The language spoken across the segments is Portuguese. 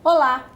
Olá!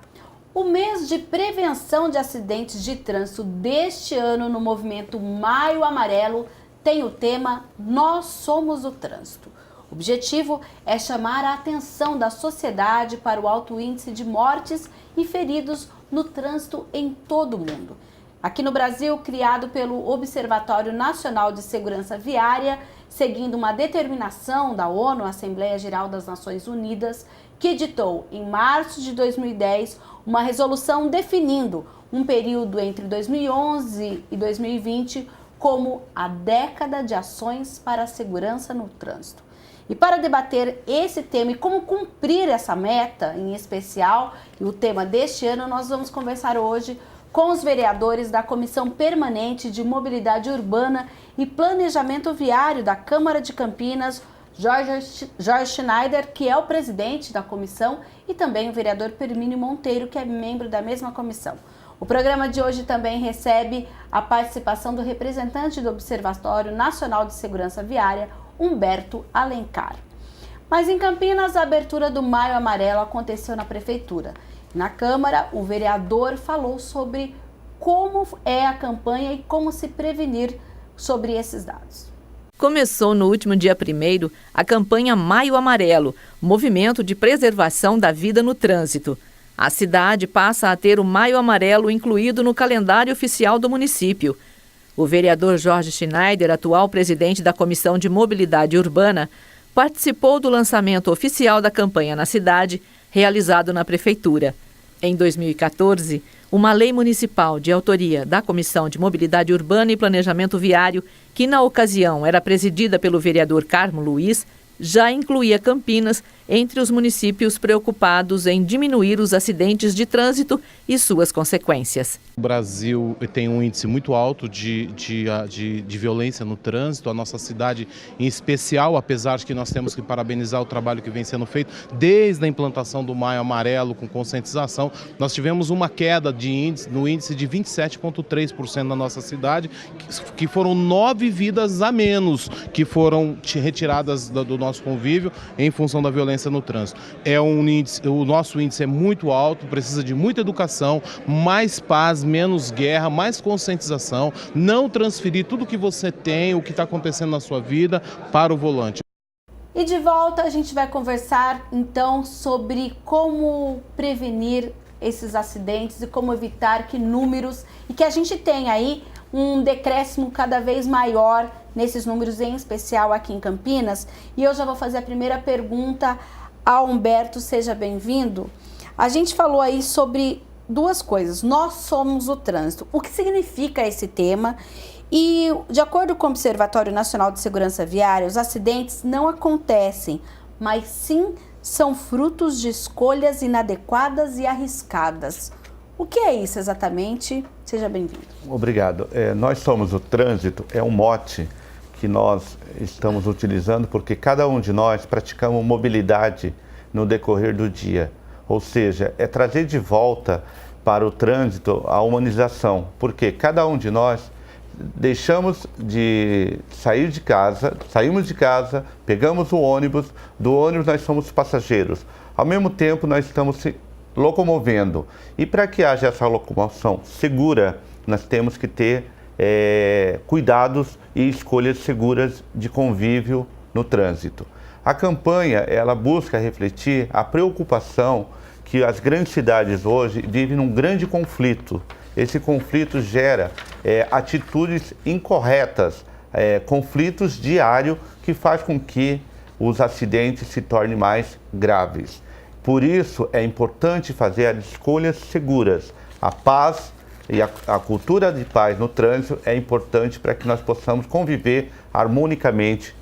O mês de prevenção de acidentes de trânsito deste ano no movimento Maio Amarelo tem o tema Nós Somos o Trânsito. O objetivo é chamar a atenção da sociedade para o alto índice de mortes e feridos no trânsito em todo o mundo. Aqui no Brasil, criado pelo Observatório Nacional de Segurança Viária, seguindo uma determinação da ONU, Assembleia Geral das Nações Unidas, que editou em março de 2010 uma resolução definindo um período entre 2011 e 2020 como a década de ações para a segurança no trânsito. E para debater esse tema e como cumprir essa meta em especial, e o tema deste ano, nós vamos conversar hoje com os vereadores da Comissão Permanente de Mobilidade Urbana e Planejamento Viário da Câmara de Campinas, Jorge Schneider, que é o presidente da comissão, e também o vereador Permínio Monteiro, que é membro da mesma comissão. O programa de hoje também recebe a participação do representante do Observatório Nacional de Segurança Viária, Humberto Alencar. Mas em Campinas, a abertura do Maio Amarelo aconteceu na Prefeitura. Na Câmara, o vereador falou sobre como é a campanha e como se prevenir sobre esses dados. Começou no último dia 1º a campanha Maio Amarelo, movimento de preservação da vida no trânsito. A cidade passa a ter o Maio Amarelo incluído no calendário oficial do município. O vereador Jorge Schneider, atual presidente da Comissão de Mobilidade Urbana, participou do lançamento oficial da campanha na cidade, realizado na Prefeitura. Em 2014, uma lei municipal de autoria da Comissão de Mobilidade Urbana e Planejamento Viário, que na ocasião era presidida pelo vereador Carmo Luiz, já incluía Campinas entre os municípios preocupados em diminuir os acidentes de trânsito e suas consequências. O Brasil tem um índice muito alto de violência no trânsito, a nossa cidade em especial, apesar de que nós temos que parabenizar o trabalho que vem sendo feito desde a implantação do Maio Amarelo com conscientização. Nós tivemos uma queda no índice de 27,3% na nossa cidade, que foram 9 vidas a menos que foram retiradas do nosso convívio em função da violência no trânsito. O nosso índice é muito alto, precisa de muita educação, mais paz, menos guerra, mais conscientização, não transferir tudo que você tem, o que está acontecendo na sua vida, para o volante. E de volta a gente vai conversar então sobre como prevenir esses acidentes e como evitar que números e que a gente tenha aí um decréscimo cada vez maior nesses números, em especial aqui em Campinas. E eu já vou fazer a primeira pergunta ao Humberto, seja bem-vindo. A gente falou aí sobre duas coisas, nós somos o trânsito. O que significa esse tema? E, de acordo com o Observatório Nacional de Segurança Viária, os acidentes não acontecem, mas sim são frutos de escolhas inadequadas e arriscadas. O que é isso exatamente? Seja bem-vindo. Obrigado. Nós somos o trânsito, é um mote que nós estamos utilizando porque cada um de nós praticamos mobilidade no decorrer do dia. Ou seja, é trazer de volta para o trânsito a humanização, porque cada um de nós deixamos de sair de casa, saímos de casa, pegamos o ônibus, do ônibus nós somos passageiros. Ao mesmo tempo nós estamos se locomovendo. E para que haja essa locomoção segura, nós temos que ter cuidados e escolhas seguras de convívio no trânsito. A campanha, ela busca refletir a preocupação que as grandes cidades hoje vivem num grande conflito. Esse conflito gera atitudes incorretas, conflitos diários que faz com que os acidentes se tornem mais graves. Por isso, é importante fazer as escolhas seguras. A paz e a cultura de paz no trânsito é importante para que nós possamos conviver harmonicamente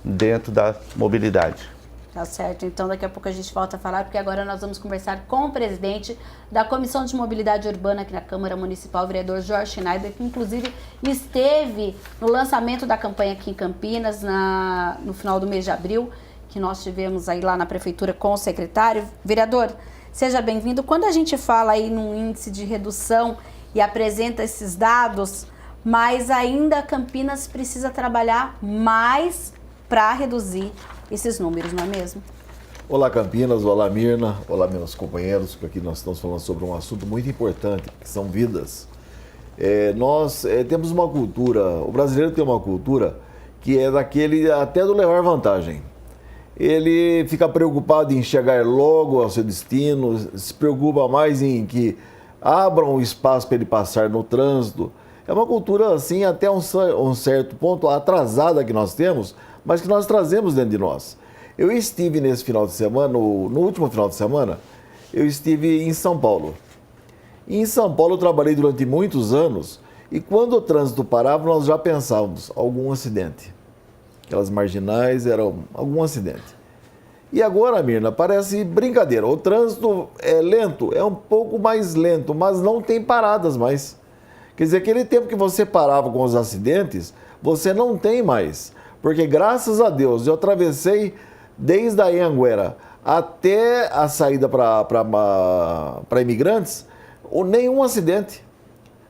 dentro da mobilidade. Tá certo, então daqui a pouco a gente volta a falar, porque agora nós vamos conversar com o presidente da Comissão de Mobilidade Urbana aqui na Câmara Municipal, o vereador Jorge Schneider, que inclusive esteve no lançamento da campanha aqui em Campinas no final do mês de abril, que nós tivemos aí lá na Prefeitura com o secretário. Vereador, seja bem-vindo. Quando a gente fala aí num índice de redução e apresenta esses dados, mas ainda Campinas precisa trabalhar mais para reduzir esses números, não é mesmo? Olá Campinas, olá Mirna, olá meus companheiros, porque aqui nós estamos falando sobre um assunto muito importante, que são vidas. Nós temos uma cultura, o brasileiro tem uma cultura que é daquele até do levar vantagem. Ele fica preocupado em chegar logo ao seu destino, se preocupa mais em que abram um espaço para ele passar no trânsito. É uma cultura assim até um certo ponto atrasada que nós temos, mas que nós trazemos dentro de nós. Eu estive nesse final de semana, no último final de semana, eu estive em São Paulo. E em São Paulo eu trabalhei durante muitos anos e quando o trânsito parava nós já pensávamos, algum acidente. Aquelas marginais eram algum acidente. E agora, Mirna, parece brincadeira. O trânsito é lento, é um pouco mais lento, mas não tem paradas mais. Quer dizer, aquele tempo que você parava com os acidentes, você não tem mais. Porque graças a Deus eu atravessei desde a Anhanguera até a saída para imigrantes, nenhum acidente.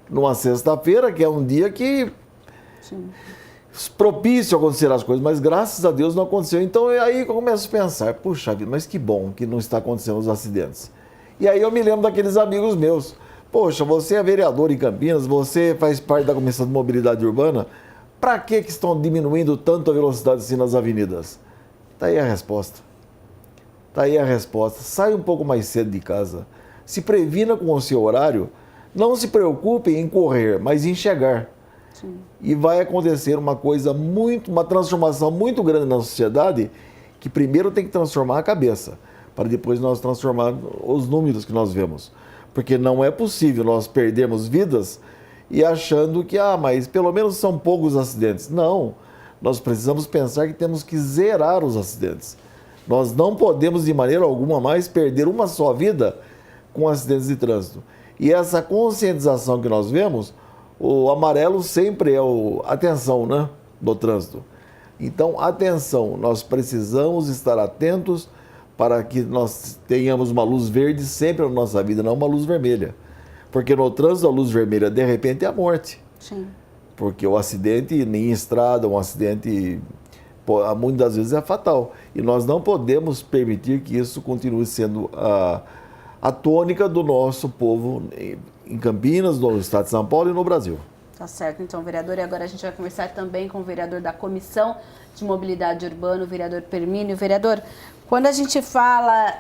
Numa sexta-feira, que é um dia que propício a acontecer as coisas, mas graças a Deus não aconteceu. Então aí eu começo a pensar, puxa vida, mas que bom que não está acontecendo os acidentes. E aí eu me lembro daqueles amigos meus. Poxa, você é vereador em Campinas, você faz parte da Comissão de Mobilidade Urbana, para que estão diminuindo tanto a velocidade assim nas avenidas? Está aí a resposta. Está aí a resposta. Sai um pouco mais cedo de casa. Se previna com o seu horário. Não se preocupe em correr, mas em chegar. Sim. E vai acontecer uma transformação muito grande na sociedade, que primeiro tem que transformar a cabeça, para depois nós transformar os números que nós vemos. Porque não é possível nós perdermos vidas e achando que, mas pelo menos são poucos acidentes. Não. Nós precisamos pensar que temos que zerar os acidentes. Nós não podemos, de maneira alguma, mais perder uma só vida com acidentes de trânsito. E essa conscientização que nós vemos, o amarelo sempre é atenção, né, do trânsito. Então, atenção, nós precisamos estar atentos para que nós tenhamos uma luz verde sempre na nossa vida, não uma luz vermelha. Porque no trânsito, a luz vermelha, de repente, é a morte. Sim. Porque o acidente em estrada, um acidente, muitas das vezes é fatal. E nós não podemos permitir que isso continue sendo a tônica do nosso povo em Campinas, no estado de São Paulo e no Brasil. Tá certo, então, vereador. E agora a gente vai conversar também com o vereador da Comissão de Mobilidade Urbana, o vereador Permínio. Vereador, quando a gente fala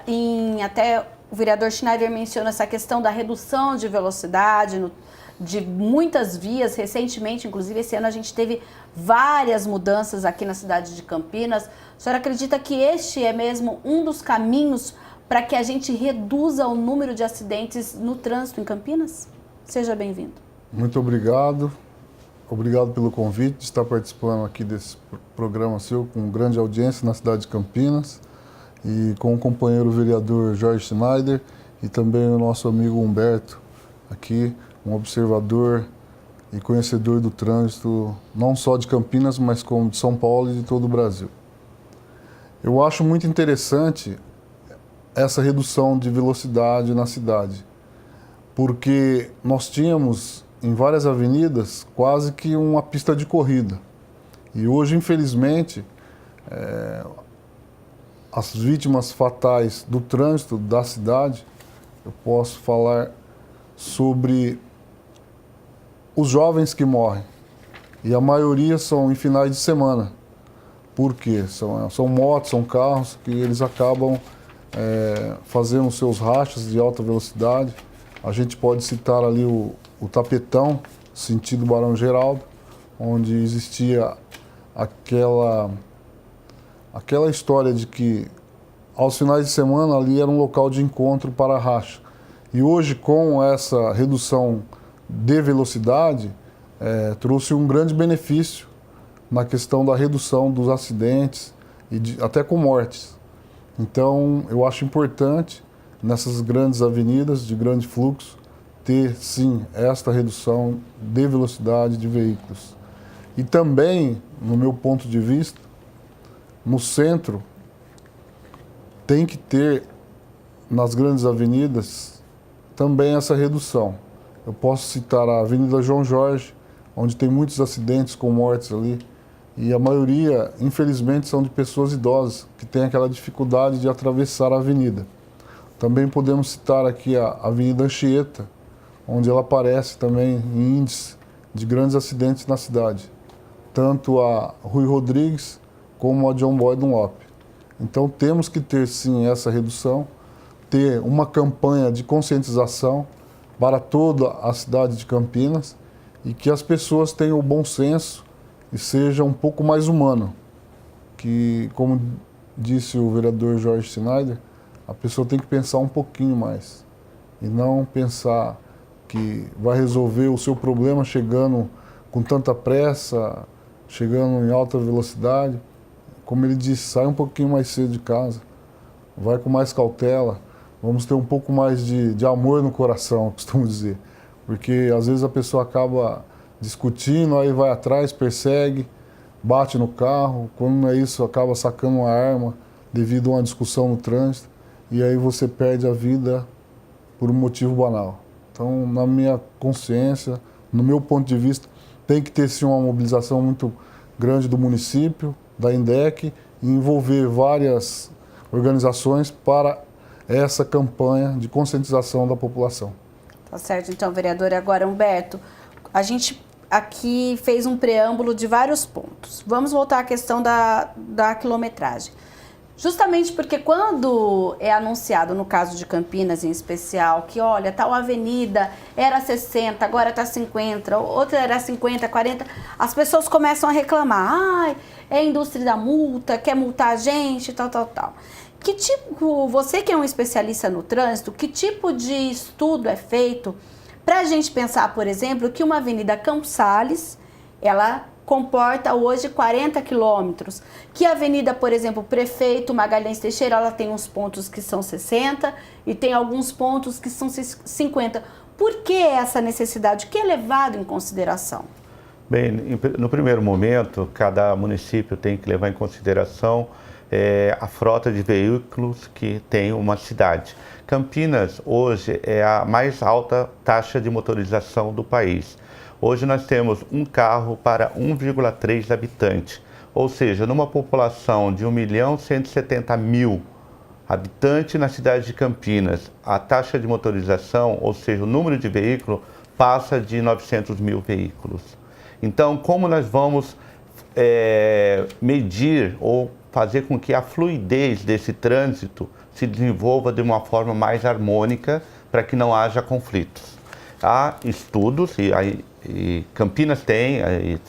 até o vereador Schneider menciona essa questão da redução de velocidade de muitas vias. Recentemente, inclusive esse ano, a gente teve várias mudanças aqui na cidade de Campinas. A senhora acredita que este é mesmo um dos caminhos para que a gente reduza o número de acidentes no trânsito em Campinas? Seja bem-vindo. Muito obrigado. Obrigado pelo convite de estar participando aqui desse programa seu, com grande audiência na cidade de Campinas, e com o companheiro vereador Jorge Schneider e também o nosso amigo Humberto, aqui, um observador e conhecedor do trânsito, não só de Campinas, mas como de São Paulo e de todo o Brasil. Eu acho muito interessante essa redução de velocidade na cidade, porque nós tínhamos em várias avenidas quase que uma pista de corrida. E hoje, infelizmente, as vítimas fatais do trânsito da cidade, eu posso falar sobre os jovens que morrem. E a maioria são em finais de semana. Por quê? São motos, são carros que eles acabam fazendo seus rachas de alta velocidade. A gente pode citar ali o Tapetão, sentido Barão Geraldo, onde existia aquela história de que aos finais de semana ali era um local de encontro para racha. E hoje, com essa redução de velocidade, trouxe um grande benefício na questão da redução dos acidentes e até com mortes. Então, eu acho importante, nessas grandes avenidas de grande fluxo, ter, sim, esta redução de velocidade de veículos. E também, no meu ponto de vista, no centro, tem que ter, nas grandes avenidas, também essa redução. Eu posso citar a Avenida João Jorge, onde tem muitos acidentes com mortes ali, E a maioria, infelizmente, são de pessoas idosas, que têm aquela dificuldade de atravessar a avenida. Também podemos citar aqui a Avenida Anchieta, onde ela aparece também em índice de grandes acidentes na cidade. Tanto a Rui Rodrigues como a John Boy Dunlop. Então temos que ter sim essa redução, ter uma campanha de conscientização para toda a cidade de Campinas e que as pessoas tenham o bom senso e sejam um pouco mais humano. Que, como disse o vereador Jorge Schneider, a pessoa tem que pensar um pouquinho mais e não pensar que vai resolver o seu problema chegando com tanta pressa, chegando em alta velocidade. Como ele disse, sai um pouquinho mais cedo de casa, vai com mais cautela, vamos ter um pouco mais de amor no coração, costumo dizer. Porque às vezes a pessoa acaba discutindo, aí vai atrás, persegue, bate no carro, quando não é isso, acaba sacando uma arma devido a uma discussão no trânsito, e aí você perde a vida por um motivo banal. Então, na minha consciência, no meu ponto de vista, tem que ter sim uma mobilização muito grande do município, da INDEC, e envolver várias organizações para essa campanha de conscientização da população. Tá certo, então, vereador. Agora, Humberto, a gente aqui fez um preâmbulo de vários pontos. Vamos voltar à questão da quilometragem. Justamente porque quando é anunciado, no caso de Campinas em especial, que olha, tal avenida era 60, agora está 50, outra era 50, 40, as pessoas começam a reclamar. Ai, é a indústria da multa, quer multar a gente, tal, tal, tal. Que tipo, você que é um especialista no trânsito, que tipo de estudo é feito para a gente pensar, por exemplo, que uma avenida Campos Sales, ela comporta hoje 40 quilômetros, que a avenida, por exemplo, Prefeito Magalhães Teixeira, ela tem uns pontos que são 60 e tem alguns pontos que são 50. Por que essa necessidade? O que é levado em consideração? Bem, no primeiro momento, cada município tem que levar em consideração a frota de veículos que tem uma cidade. Campinas, hoje, é a mais alta taxa de motorização do país. Hoje nós temos um carro para 1,3 habitantes, ou seja, numa população de 1.170.000 habitantes na cidade de Campinas, a taxa de motorização, ou seja, o número de veículos, passa de 900.000 veículos. Então, como nós vamos medir ou fazer com que a fluidez desse trânsito se desenvolva de uma forma mais harmônica para que não haja conflitos? Há estudos, e Campinas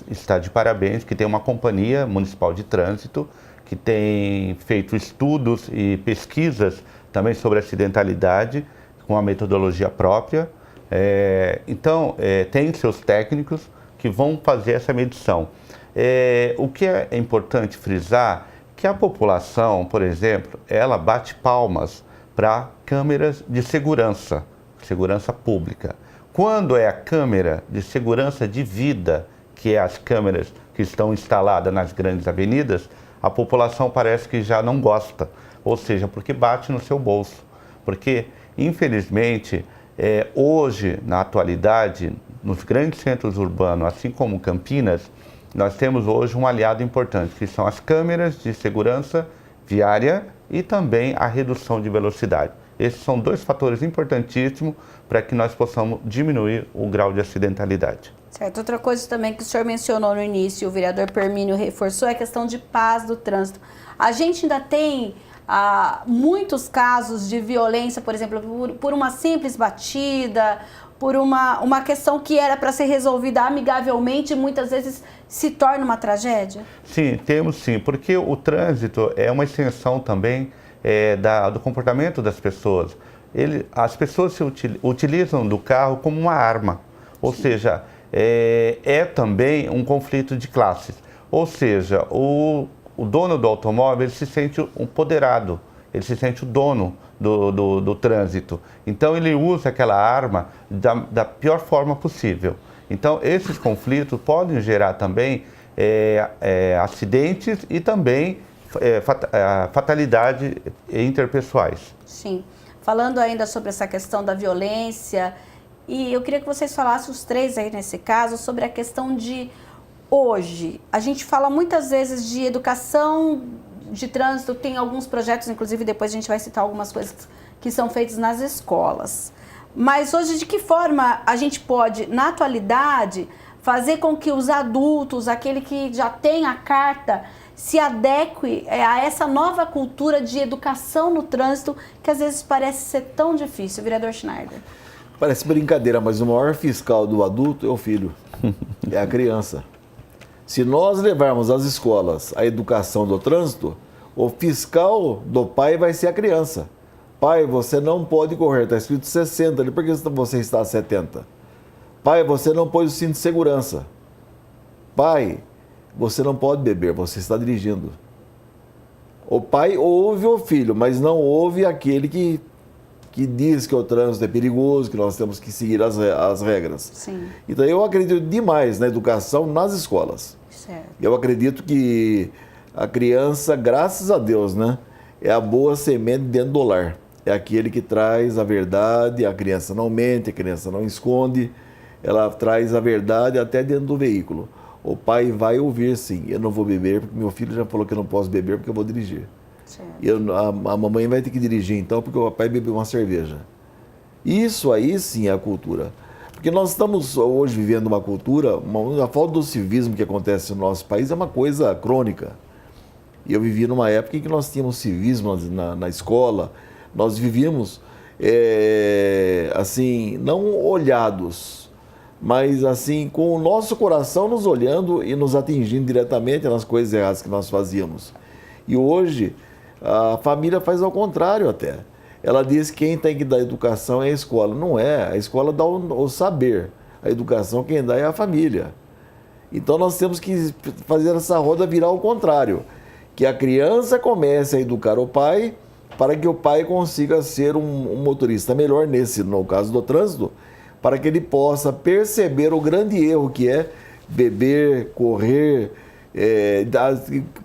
está de parabéns, que tem uma companhia municipal de trânsito, que tem feito estudos e pesquisas também sobre acidentalidade, com a metodologia própria. Então, tem seus técnicos que vão fazer essa medição. O que é importante frisar, que a população, por exemplo, ela bate palmas para câmeras de segurança pública. Quando é a câmera de segurança de vida, que é as câmeras que estão instaladas nas grandes avenidas, a população parece que já não gosta, ou seja, porque bate no seu bolso. Porque, infelizmente, hoje, na atualidade, nos grandes centros urbanos, assim como Campinas, nós temos hoje um aliado importante, que são as câmeras de segurança viária e também a redução de velocidade. Esses são dois fatores importantíssimos para que nós possamos diminuir o grau de acidentalidade. Certo. Outra coisa também que o senhor mencionou no início, o vereador Permínio reforçou, é a questão de paz do trânsito. A gente ainda tem muitos casos de violência, por exemplo, por uma simples batida, por uma questão que era para ser resolvida amigavelmente e muitas vezes se torna uma tragédia? Sim, temos sim, porque o trânsito é uma extensão também do comportamento das pessoas. As pessoas se utilizam do carro como uma arma, ou seja, também um conflito de classes. Ou seja, o dono do automóvel ele se sente empoderado, ele se sente o dono do trânsito. Então ele usa aquela arma da pior forma possível. Então esses conflitos podem gerar também acidentes e também fatalidades interpessoais. Sim. Falando ainda sobre essa questão da violência, e eu queria que vocês falassem os três aí nesse caso, sobre a questão de hoje, a gente fala muitas vezes de educação de trânsito, tem alguns projetos, inclusive depois a gente vai citar algumas coisas que são feitas nas escolas. Mas hoje, de que forma a gente pode, na atualidade, fazer com que os adultos, aquele que já tem a carta, se adeque a essa nova cultura de educação no trânsito, que às vezes parece ser tão difícil, vereador Schneider? Parece brincadeira, mas o maior fiscal do adulto é o filho, é a criança. Se nós levarmos às escolas a educação do trânsito, o fiscal do pai vai ser a criança. Pai, você não pode correr, está escrito 60 ali, por que você está a 70? Pai, você não pôs o cinto de segurança. Pai, você não pode beber, você está dirigindo. O pai ouve o filho, mas não ouve aquele que diz que o trânsito é perigoso, que nós temos que seguir as regras. Sim. Então eu acredito demais na educação nas escolas. Certo. Eu acredito que a criança, graças a Deus, né, é a boa semente dentro do lar. É aquele que traz a verdade, a criança não mente, a criança não esconde, ela traz a verdade até dentro do veículo. O pai vai ouvir sim, eu não vou beber, porque meu filho já falou que eu não posso beber porque eu vou dirigir. A mamãe vai ter que dirigir então, porque o papai bebeu uma cerveja. Isso aí sim é a cultura. Porque nós estamos hoje vivendo uma cultura, a falta do civismo que acontece no nosso país é uma coisa crônica. E eu vivi numa época em que nós tínhamos civismo na escola, nós vivíamos, assim, não olhados, mas assim, com o nosso coração nos olhando e nos atingindo diretamente nas coisas erradas que nós fazíamos. E hoje, a família faz ao contrário até. Ela diz que quem tem que dar educação é a escola. Não é, a escola dá o saber. A educação quem dá é a família. Então nós temos que fazer essa roda virar ao contrário. Que a criança comece a educar o pai para que o pai consiga ser um motorista melhor, no caso do trânsito, para que ele possa perceber o grande erro que é beber, correr,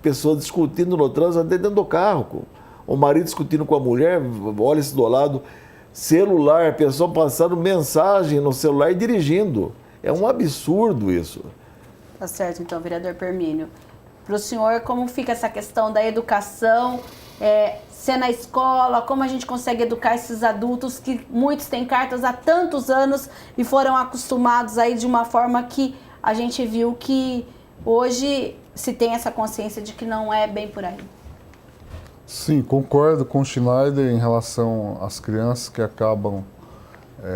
pessoas discutindo no trânsito até dentro do carro. O marido discutindo com a mulher, olha-se do lado, celular, pessoa passando mensagem no celular e dirigindo. É um absurdo isso. Tá certo, então, vereador Permínio. Para o senhor, como fica essa questão da educação, ser na escola, como a gente consegue educar esses adultos que muitos têm cartas há tantos anos e foram acostumados aí de uma forma que a gente viu que hoje se tem essa consciência de que não é bem por aí. Sim, concordo com o Schneider em relação às crianças que acabam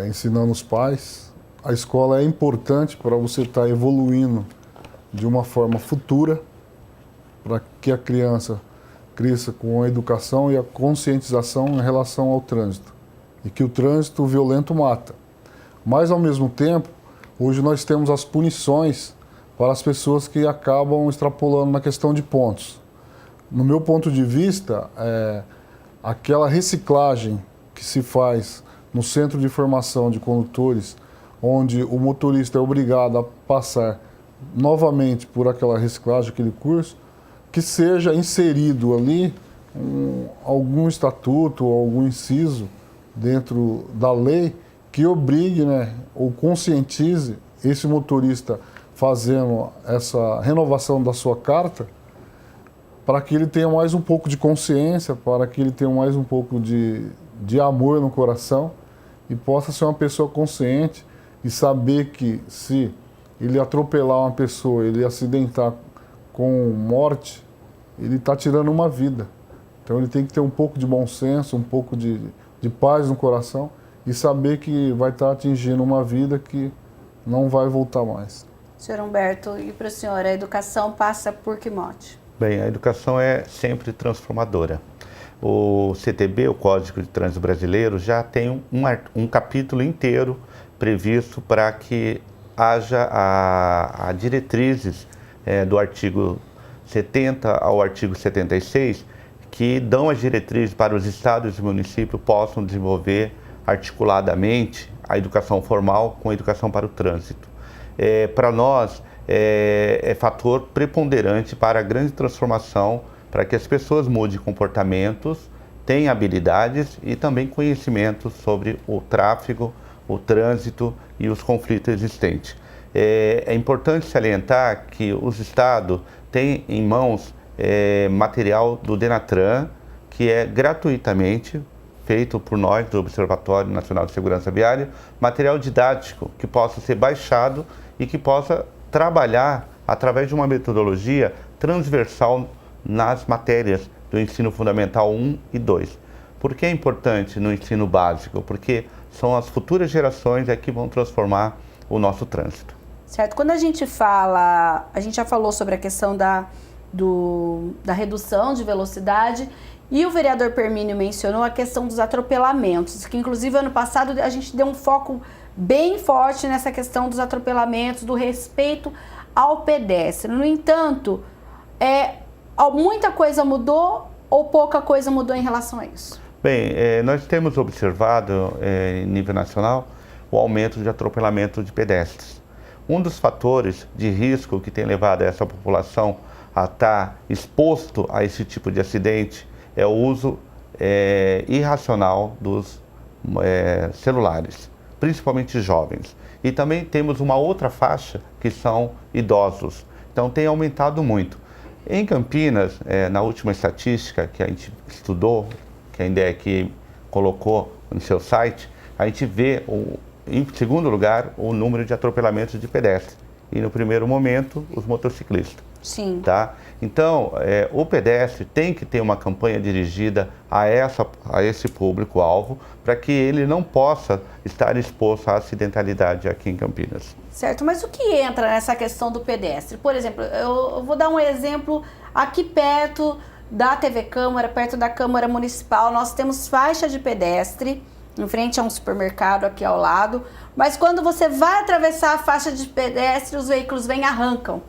ensinando os pais. A escola é importante para você estar evoluindo de uma forma futura, para que a criança cresça com a educação e a conscientização em relação ao trânsito. E que o trânsito violento mata. Mas, ao mesmo tempo, hoje nós temos as punições para as pessoas que acabam extrapolando na questão de pontos. No meu ponto de vista, aquela reciclagem que se faz no centro de formação de condutores, onde o motorista é obrigado a passar novamente por aquela reciclagem, aquele curso, que seja inserido ali algum estatuto ou algum inciso dentro da lei que obrigue, ou conscientize esse motorista fazendo essa renovação da sua carta, para que ele tenha mais um pouco de consciência, para que ele tenha mais um pouco de amor no coração e possa ser uma pessoa consciente e saber que se ele atropelar uma pessoa, ele acidentar com morte, ele está tirando uma vida. Então ele tem que ter um pouco de bom senso, um pouco de paz no coração e saber que vai estar atingindo uma vida que não vai voltar mais. Senhor Humberto, e para o senhor, a educação passa por que mote? Bem, a educação é sempre transformadora. O CTB, o Código de Trânsito Brasileiro, já tem um capítulo inteiro previsto para que haja a diretrizes do artigo 70 ao artigo 76, que dão as diretrizes para os estados e municípios possam desenvolver articuladamente a educação formal com a educação para o trânsito. Para nós, é fator preponderante para a grande transformação, para que as pessoas mudem comportamentos, tenham habilidades e também conhecimentos sobre o tráfego, o trânsito e os conflitos existentes. é importante salientar que os estados têm em mãos material do Denatran, que é gratuitamente feito por nós, do Observatório Nacional de Segurança Viária, material didático que possa ser baixado e que possa trabalhar através de uma metodologia transversal nas matérias do ensino fundamental 1 e 2. Por que é importante no ensino básico? Porque são as futuras gerações que vão transformar o nosso trânsito. Certo. Quando a gente já falou sobre a questão da redução de velocidade, e o vereador Permínio mencionou a questão dos atropelamentos, que inclusive ano passado a gente deu um foco bem forte nessa questão dos atropelamentos, do respeito ao pedestre. No entanto, muita coisa mudou ou pouca coisa mudou em relação a isso? Bem, nós temos observado em nível nacional o aumento de atropelamento de pedestres. Um dos fatores de risco que tem levado essa população a estar exposto a esse tipo de acidente é o uso irracional dos celulares, principalmente jovens. E também temos uma outra faixa que são idosos. Então tem aumentado muito. Em Campinas, na última estatística que a gente estudou, que a INDEC colocou no seu site, a gente vê, em segundo lugar, o número de atropelamentos de pedestres. E no primeiro momento, os motociclistas. Sim. Tá? Então, o pedestre tem que ter uma campanha dirigida a esse público-alvo para que ele não possa estar exposto à acidentalidade aqui em Campinas. Certo, mas o que entra nessa questão do pedestre? Por exemplo, eu vou dar um exemplo aqui perto da TV Câmara, perto da Câmara Municipal, nós temos faixa de pedestre em frente a um supermercado aqui ao lado, mas quando você vai atravessar a faixa de pedestre, os veículos vêm e arrancam.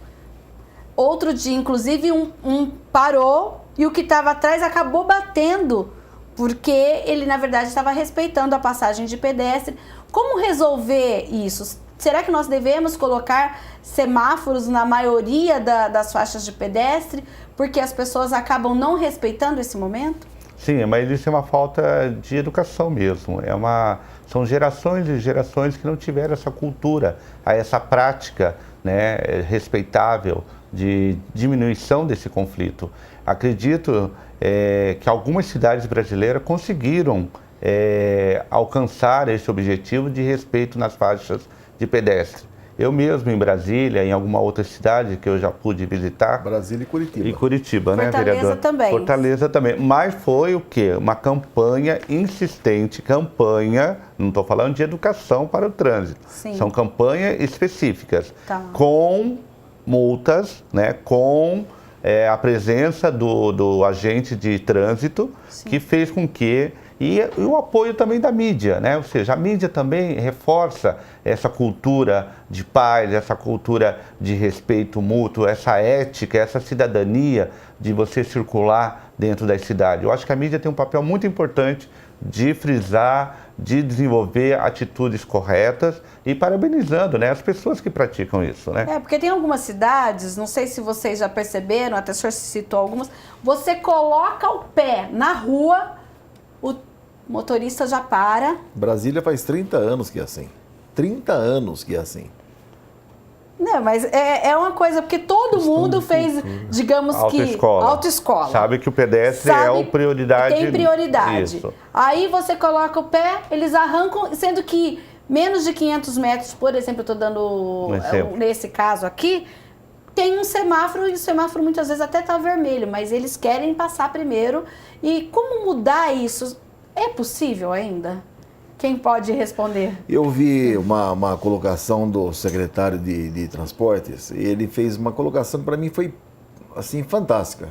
Outro dia, inclusive, um parou e o que estava atrás acabou batendo, porque ele, na verdade, estava respeitando a passagem de pedestre. Como resolver isso? Será que nós devemos colocar semáforos na maioria das faixas de pedestre, porque as pessoas acabam não respeitando esse momento? Sim, mas isso é uma falta de educação mesmo. São gerações e gerações que não tiveram essa cultura, essa prática, né, respeitável de diminuição desse conflito. Acredito que algumas cidades brasileiras conseguiram alcançar esse objetivo de respeito nas faixas de pedestre. Eu mesmo em Brasília, em alguma outra cidade que eu já pude visitar. Brasília e Curitiba. E Curitiba, né, Fortaleza vereador? Também. Fortaleza também. Mas foi o quê? Uma campanha insistente, não estou falando de educação para o trânsito. Sim. São campanhas específicas, Tá. com multas, né, com a presença do agente de trânsito, Sim. que fez com que... E o apoio também da mídia, né? Ou seja, a mídia também reforça essa cultura de paz, essa cultura de respeito mútuo, essa ética, essa cidadania de você circular dentro da cidade. Eu acho que a mídia tem um papel muito importante de frisar, de desenvolver atitudes corretas e parabenizando, né, as pessoas que praticam isso, né? Porque tem algumas cidades, não sei se vocês já perceberam, até o senhor citou algumas, você coloca o pé na rua, o motorista já para. Brasília faz 30 anos que é assim. 30 anos que é assim. Não, mas é uma coisa, porque todo mundo fez, digamos autoescola. Sabe que o pedestre é a prioridade. Tem prioridade. Isso. Aí você coloca o pé, eles arrancam, sendo que menos de 500 metros, por exemplo, eu estou dando nesse caso aqui, tem um semáforo e o semáforo muitas vezes até está vermelho, mas eles querem passar primeiro. E como mudar isso? É possível ainda? Quem pode responder? Eu vi uma colocação do secretário de Transportes, ele fez uma colocação que para mim foi assim, fantástica.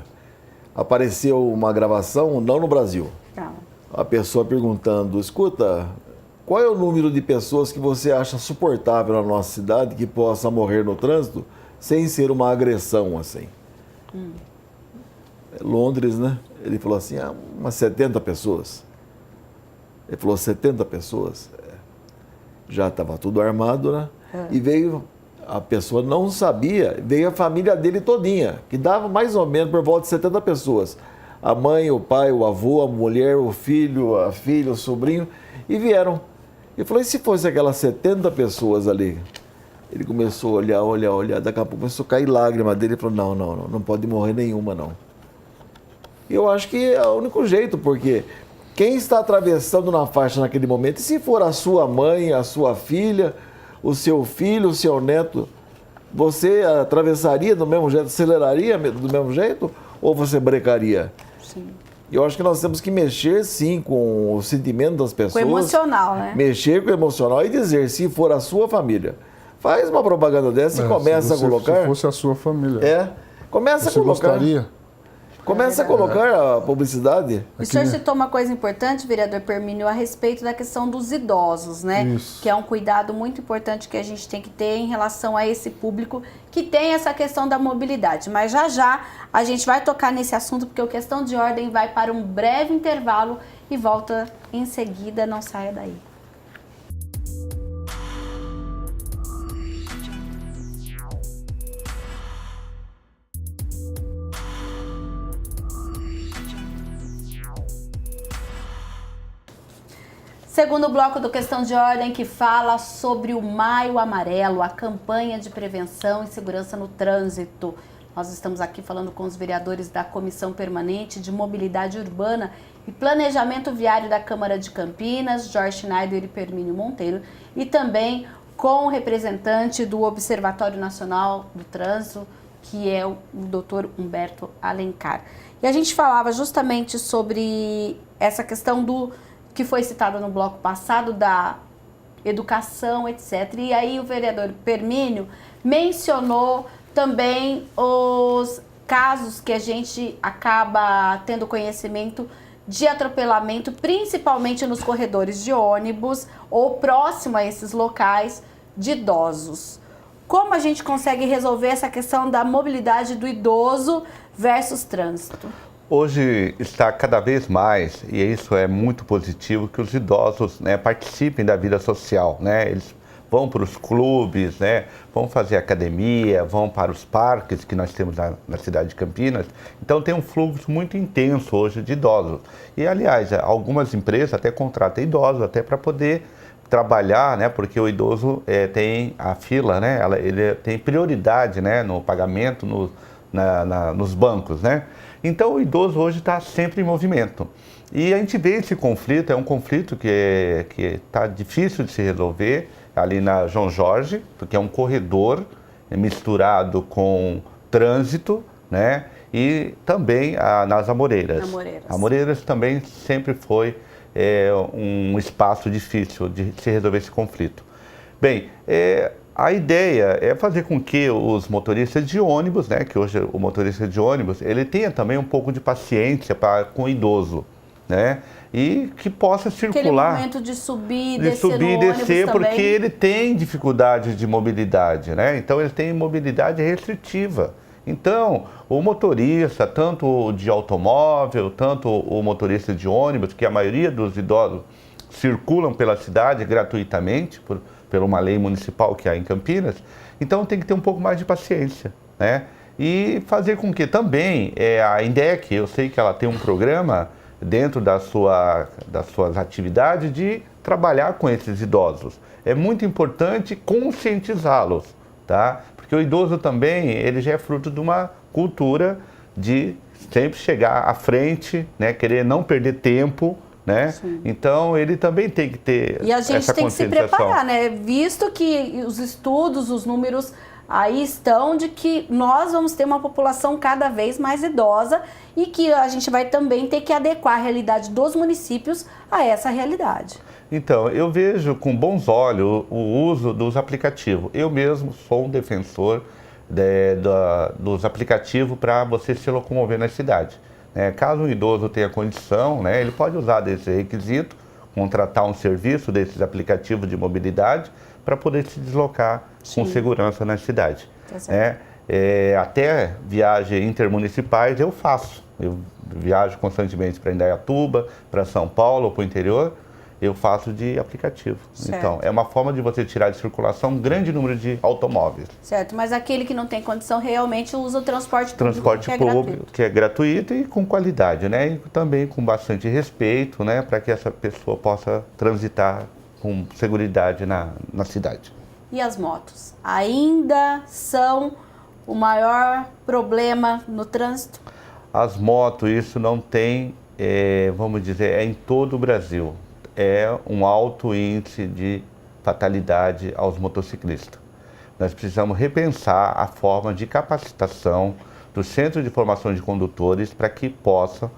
Apareceu uma gravação, não no Brasil, a pessoa perguntando, escuta, qual é o número de pessoas que você acha suportável na nossa cidade que possa morrer no trânsito sem ser uma agressão assim? Londres, né? Ele falou assim, umas 70 pessoas. Ele falou 70 pessoas. Já estava tudo armado, né? E veio, a pessoa não sabia, veio a família dele todinha, que dava mais ou menos por volta de 70 pessoas. A mãe, o pai, o avô, a mulher, o filho, a filha, o sobrinho, e vieram. Ele falou, e se fosse aquelas 70 pessoas ali? Ele começou a olhar, daqui a pouco começou a cair lágrima dele, ele falou, não pode morrer nenhuma, não. E eu acho que é o único jeito, porque quem está atravessando na faixa naquele momento, e se for a sua mãe, a sua filha, o seu filho, o seu neto, você atravessaria do mesmo jeito, aceleraria do mesmo jeito, ou você brecaria? Sim. Eu acho que nós temos que mexer, sim, com o sentimento das pessoas. Com o emocional, né? Mexer com o emocional e dizer, se for a sua família, faz uma propaganda dessa e começa a colocar... Se fosse a sua família. Começa você a colocar. Gostaria? Começa a colocar a publicidade. O senhor citou uma coisa importante, vereador Permínio, a respeito da questão dos idosos, né? Isso. Que é um cuidado muito importante que a gente tem que ter em relação a esse público que tem essa questão da mobilidade. Mas já a gente vai tocar nesse assunto, porque o Questão de Ordem vai para um breve intervalo e volta em seguida, não saia daí. Segundo bloco do Questão de Ordem, que fala sobre o Maio Amarelo, a campanha de prevenção e segurança no trânsito. Nós estamos aqui falando com os vereadores da Comissão Permanente de Mobilidade Urbana e Planejamento Viário da Câmara de Campinas, Jorge Schneider e Permínio Monteiro, e também com o representante do Observatório Nacional do Trânsito, que é o Dr. Humberto Alencar. E a gente falava justamente sobre essa questão do que foi citada no bloco passado, da educação, etc. E aí o vereador Permínio mencionou também os casos que a gente acaba tendo conhecimento de atropelamento, principalmente nos corredores de ônibus ou próximo a esses locais, de idosos. Como a gente consegue resolver essa questão da mobilidade do idoso versus trânsito? Hoje está cada vez mais, e isso é muito positivo, que os idosos, né, participem da vida social, né? Eles vão para os clubes, né, vão fazer academia, vão para os parques que nós temos na cidade de Campinas. Então tem um fluxo muito intenso hoje de idosos. E, aliás, algumas empresas até contratam idosos até para poder trabalhar, né, porque o idoso tem a fila, né, ele tem prioridade, né, no pagamento, nos bancos, né? Então o idoso hoje está sempre em movimento. E a gente vê esse conflito, é um conflito que está difícil de se resolver ali na João Jorge, porque é um corredor misturado com trânsito, né? E também nas Amoreiras. Amoreiras também sempre foi um espaço difícil de se resolver esse conflito. Bem, a ideia é fazer com que os motoristas de ônibus, né, que hoje o motorista de ônibus, ele tenha também um pouco de paciência com o idoso, né, e que possa circular. Aquele momento de subir e descer porque também. Ele tem dificuldade de mobilidade, né, então ele tem mobilidade restritiva. Então, o motorista, tanto o de automóvel, tanto o motorista de ônibus, que a maioria dos idosos circulam pela cidade gratuitamente, por uma lei municipal que há em Campinas, então tem que ter um pouco mais de paciência, né? E fazer com que também a INDEC, eu sei que ela tem um programa dentro das suas atividades de trabalhar com esses idosos. É muito importante conscientizá-los, tá? Porque o idoso também, ele já é fruto de uma cultura de sempre chegar à frente, né? Querer não perder tempo, né? Então ele também tem que ter essa conscientização. E a gente tem que se preparar, né? Visto que os estudos, os números aí estão de que nós vamos ter uma população cada vez mais idosa e que a gente vai também ter que adequar a realidade dos municípios a essa realidade. Então, eu vejo com bons olhos o uso dos aplicativos. Eu mesmo sou um defensor dos aplicativos para você se locomover na cidade. Caso um idoso tenha condição, né, ele pode usar desse requisito, contratar um serviço desses aplicativos de mobilidade para poder se deslocar com segurança na cidade. Até viagens intermunicipais eu faço. Eu viajo constantemente para Indaiatuba, para São Paulo, para o interior. Eu faço de aplicativo. Certo. Então, é uma forma de você tirar de circulação um grande número de automóveis. Certo, mas aquele que não tem condição realmente usa o transporte público, que é gratuito e com qualidade, né? E também com bastante respeito, né? Para que essa pessoa possa transitar com seguridade na cidade. E as motos? Ainda são o maior problema no trânsito? As motos, isso não tem, vamos dizer, é em todo o Brasil. É um alto índice de fatalidade aos motociclistas. Nós precisamos repensar a forma de capacitação do Centro de Formação de Condutores para que possa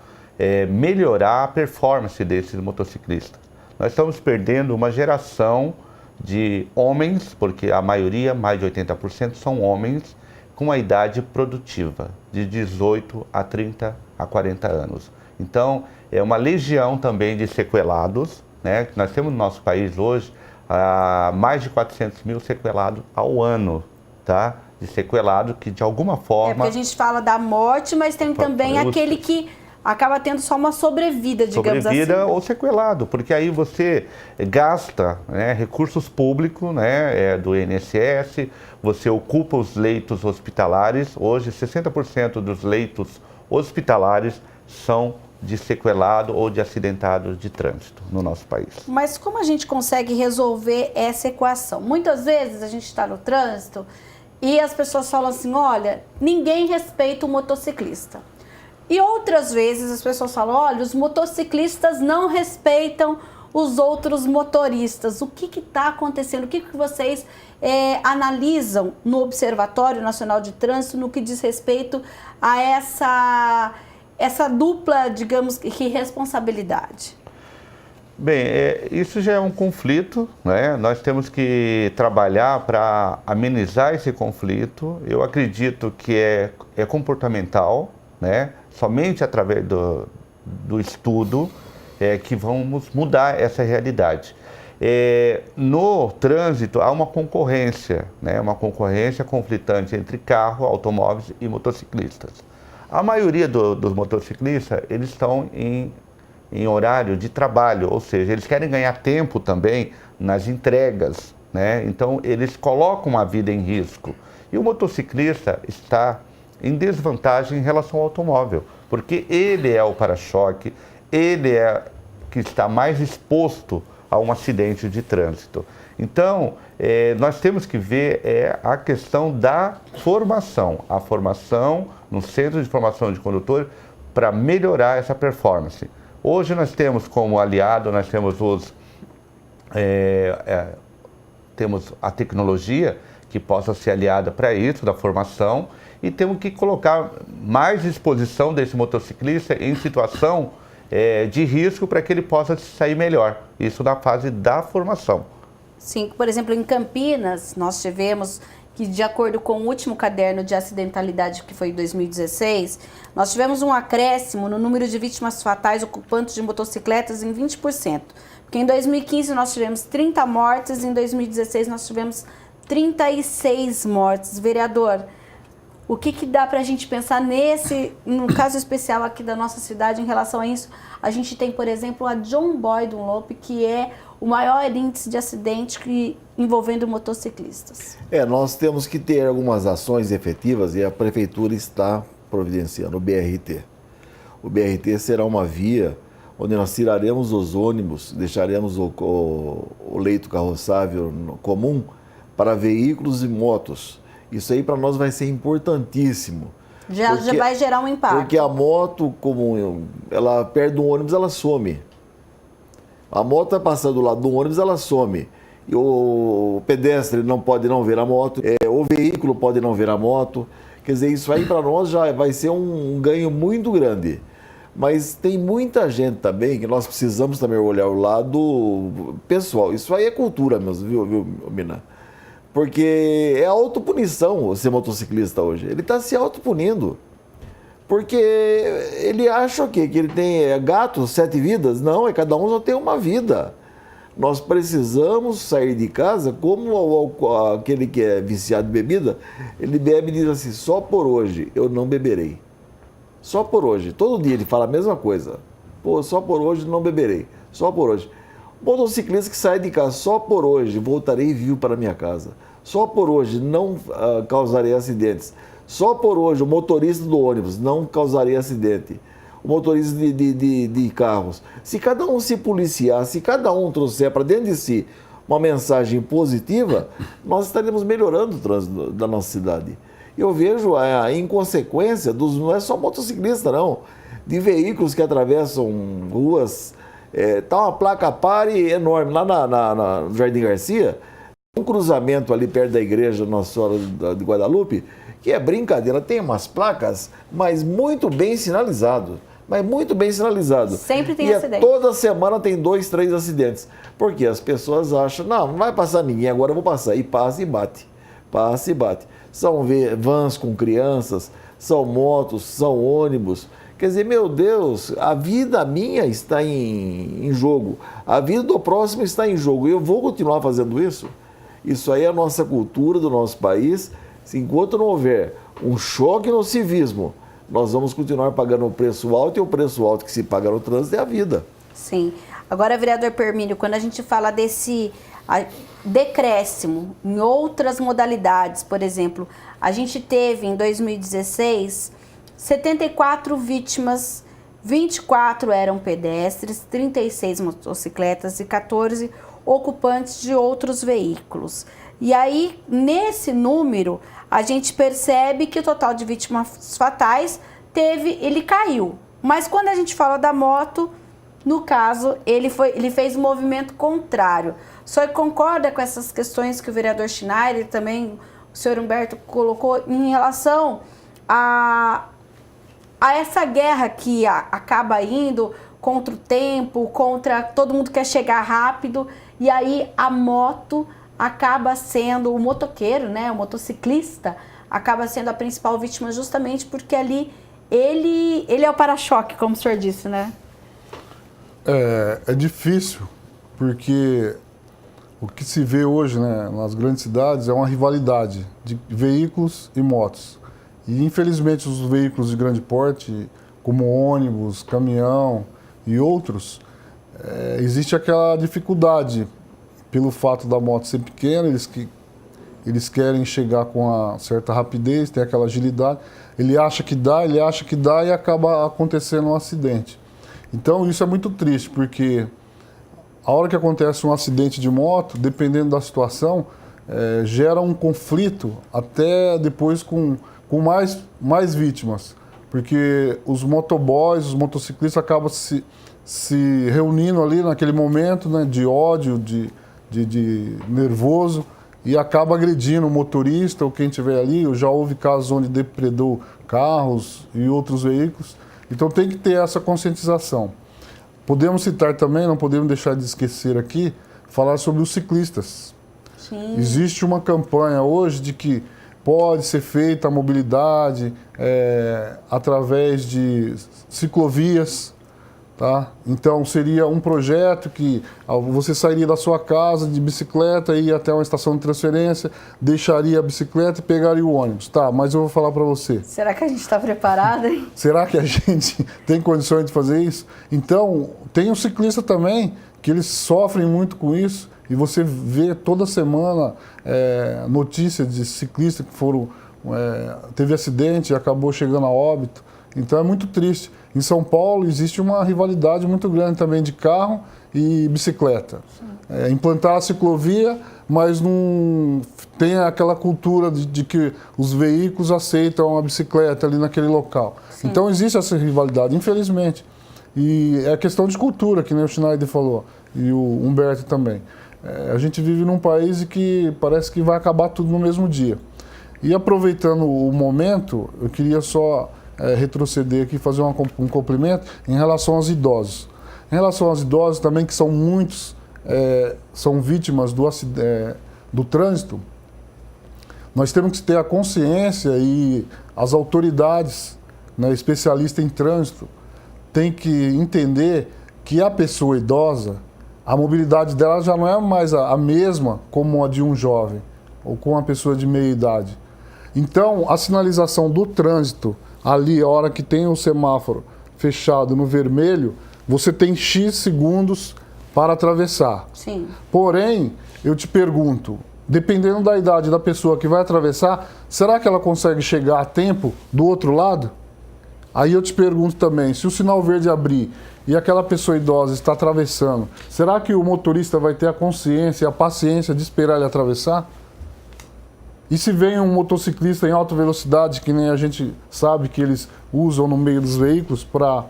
melhorar a performance desses motociclistas. Nós estamos perdendo uma geração de homens, porque a maioria, mais de 80%, são homens com a idade produtiva, de 18 a 30 a 40 anos. Então, é uma legião também de sequelados, né? Nós temos no nosso país hoje mais de 400 mil sequelados ao ano, tá? De sequelado que de alguma forma... Porque a gente fala da morte, mas tem também aquele que acaba tendo só uma sobrevida, digamos sobrevida assim. Ou sequelado, porque aí você gasta, né, recursos públicos, né, do INSS, você ocupa os leitos hospitalares. Hoje, 60% dos leitos hospitalares são de sequelado ou de acidentado de trânsito no nosso país. Mas como a gente consegue resolver essa equação? Muitas vezes a gente está no trânsito e as pessoas falam assim, olha, ninguém respeita o motociclista. E outras vezes as pessoas falam, olha, os motociclistas não respeitam os outros motoristas. O que está acontecendo? O que vocês analisam no Observatório Nacional de Trânsito no que diz respeito a essa dupla, digamos, que responsabilidade? Bem, isso já é um conflito, né? Nós temos que trabalhar para amenizar esse conflito. Eu acredito que é comportamental, né? Somente através do estudo que vamos mudar essa realidade. No trânsito há uma concorrência, né? Uma concorrência conflitante entre carro, automóveis e motociclistas. A maioria dos motociclistas, eles estão em horário de trabalho, ou seja, eles querem ganhar tempo também nas entregas, né? Então, eles colocam a vida em risco. E o motociclista está em desvantagem em relação ao automóvel, porque ele é o para-choque, ele é que está mais exposto a um acidente de trânsito. Então, nós temos que ver a questão da formação, a formação no Centro de Formação de Condutor para melhorar essa performance. Hoje nós temos como aliado, nós temos temos a tecnologia que possa ser aliada para isso, da formação, e temos que colocar mais exposição desse motociclista em situação de risco para que ele possa sair melhor. Isso na fase da formação. Sim, por exemplo, em Campinas, nós tivemos que, de acordo com o último caderno de acidentalidade, que foi em 2016, nós tivemos um acréscimo no número de vítimas fatais ocupantes de motocicletas em 20%. Porque em 2015 nós tivemos 30 mortes, em 2016 nós tivemos 36 mortes. Vereador, o que dá para a gente pensar no caso especial aqui da nossa cidade em relação a isso? A gente tem, por exemplo, a John Boy Dunlop, que é o maior índice de acidente envolvendo motociclistas. Nós temos que ter algumas ações efetivas e a Prefeitura está providenciando o BRT. O BRT será uma via onde nós tiraremos os ônibus, deixaremos o leito carroçável comum para veículos e motos. Isso aí para nós vai ser importantíssimo. Já vai gerar um impacto. Porque a moto, como ela perde um ônibus, ela some. A moto vai passar do lado do ônibus, ela some. E o pedestre não pode não ver a moto, o veículo pode não ver a moto. Quer dizer, isso aí para nós já vai ser um ganho muito grande. Mas tem muita gente também que nós precisamos também olhar o lado pessoal. Isso aí é cultura mesmo, viu, Mina? Porque é autopunição ser motociclista hoje. Ele está se autopunindo. Porque ele acha o quê? Que ele tem gato, 7 vidas? Não, cada um só tem uma vida. Nós precisamos sair de casa como aquele que é viciado em bebida, ele bebe e diz assim, só por hoje eu não beberei. Só por hoje. Todo dia ele fala a mesma coisa. Pô, só por hoje não beberei. Só por hoje. Motociclista que sai de casa, só por hoje voltarei vivo para minha casa. Só por hoje não causarei acidentes. Só por hoje o motorista do ônibus não causaria acidente. O motorista de carros. Se cada um se policiar, se cada um trouxer para dentro de si uma mensagem positiva, nós estaremos melhorando o trânsito da nossa cidade. Eu vejo a inconsequência não é só motociclista, não, de veículos que atravessam ruas. Tá uma placa pare enorme lá no Jardim Garcia, um cruzamento ali perto da igreja Nossa Senhora de Guadalupe, que é brincadeira, tem umas placas, mas muito bem sinalizado. Mas muito bem sinalizado. Sempre tem acidente. Toda semana tem 2, 3 acidentes. Porque as pessoas acham, não vai passar ninguém, agora eu vou passar. E passa e bate. Passa e bate. São vans com crianças, são motos, são ônibus. Quer dizer, meu Deus, a vida minha está em jogo. A vida do próximo está em jogo. E eu vou continuar fazendo isso? Isso aí é a nossa cultura do nosso país. Enquanto não houver um choque no civismo, nós vamos continuar pagando o preço alto, e o preço alto que se paga no trânsito é a vida. Sim. Agora, vereador Permínio, quando a gente fala desse decréscimo em outras modalidades, por exemplo, a gente teve em 2016 74 vítimas, 24 eram pedestres, 36 motocicletas e 14 ocupantes de outros veículos. E aí, nesse número, a gente percebe que o total de vítimas fatais ele caiu. Mas quando a gente fala da moto, no caso, ele fez um movimento contrário. O senhor concorda com essas questões que o vereador Schneider, também o senhor Humberto colocou em relação a essa guerra que acaba indo contra o tempo, contra todo mundo quer chegar rápido, e aí a moto acaba sendo, o motoqueiro, né, o motociclista, acaba sendo a principal vítima justamente porque ali ele é o para-choque, como o senhor disse, né? É difícil, porque o que se vê hoje, né, nas grandes cidades é uma rivalidade de veículos e motos. E infelizmente os veículos de grande porte, como ônibus, caminhão e outros, existe aquela dificuldade pelo fato da moto ser pequena, eles querem chegar com uma certa rapidez, tem aquela agilidade, ele acha que dá e acaba acontecendo um acidente. Então isso é muito triste, porque a hora que acontece um acidente de moto, dependendo da situação, gera um conflito até depois com mais vítimas, porque os motoboys, os motociclistas acabam se reunindo ali naquele momento, né, de ódio, de nervoso, e acaba agredindo o motorista ou quem estiver ali. Já houve casos onde depredou carros e outros veículos. Então tem que ter essa conscientização. Podemos citar também, não podemos deixar de esquecer aqui, falar sobre os ciclistas. Sim. Existe uma campanha hoje de que pode ser feita a mobilidade através de ciclovias. Tá? Então seria um projeto que você sairia da sua casa de bicicleta, ia até uma estação de transferência, deixaria a bicicleta e pegaria o ônibus. Tá, mas eu vou falar para você. Será que a gente está preparado, hein? Será que a gente tem condições de fazer isso? Então, tem o ciclista também, que eles sofrem muito com isso, e você vê toda semana notícias de ciclistas que teve acidente e acabou chegando a óbito. Então é muito triste. Em São Paulo existe uma rivalidade muito grande também de carro e bicicleta. Implantar a ciclovia, mas não tem aquela cultura de que os veículos aceitam a bicicleta ali naquele local. Sim. Então existe essa rivalidade, infelizmente. E é questão de cultura, que nem o Schneider falou, e o Humberto também. A gente vive num país que parece que vai acabar tudo no mesmo dia. E aproveitando o momento, eu queria só retroceder aqui e fazer um complemento em relação aos idosos. Em relação aos idosos também, que são muitos, são vítimas do trânsito, nós temos que ter a consciência, e as autoridades, né, especialistas em trânsito, têm que entender que a pessoa idosa, a mobilidade dela já não é mais a mesma como a de um jovem ou com uma pessoa de meia idade. Então, a sinalização do trânsito, ali, a hora que tem o semáforo fechado no vermelho, você tem X segundos para atravessar. Sim. Porém, eu te pergunto, dependendo da idade da pessoa que vai atravessar, será que ela consegue chegar a tempo do outro lado? Aí eu te pergunto também, se o sinal verde abrir e aquela pessoa idosa está atravessando, será que o motorista vai ter a consciência e a paciência de esperar ele atravessar? E se vem um motociclista em alta velocidade, que nem a gente sabe que eles usam no meio dos veículos para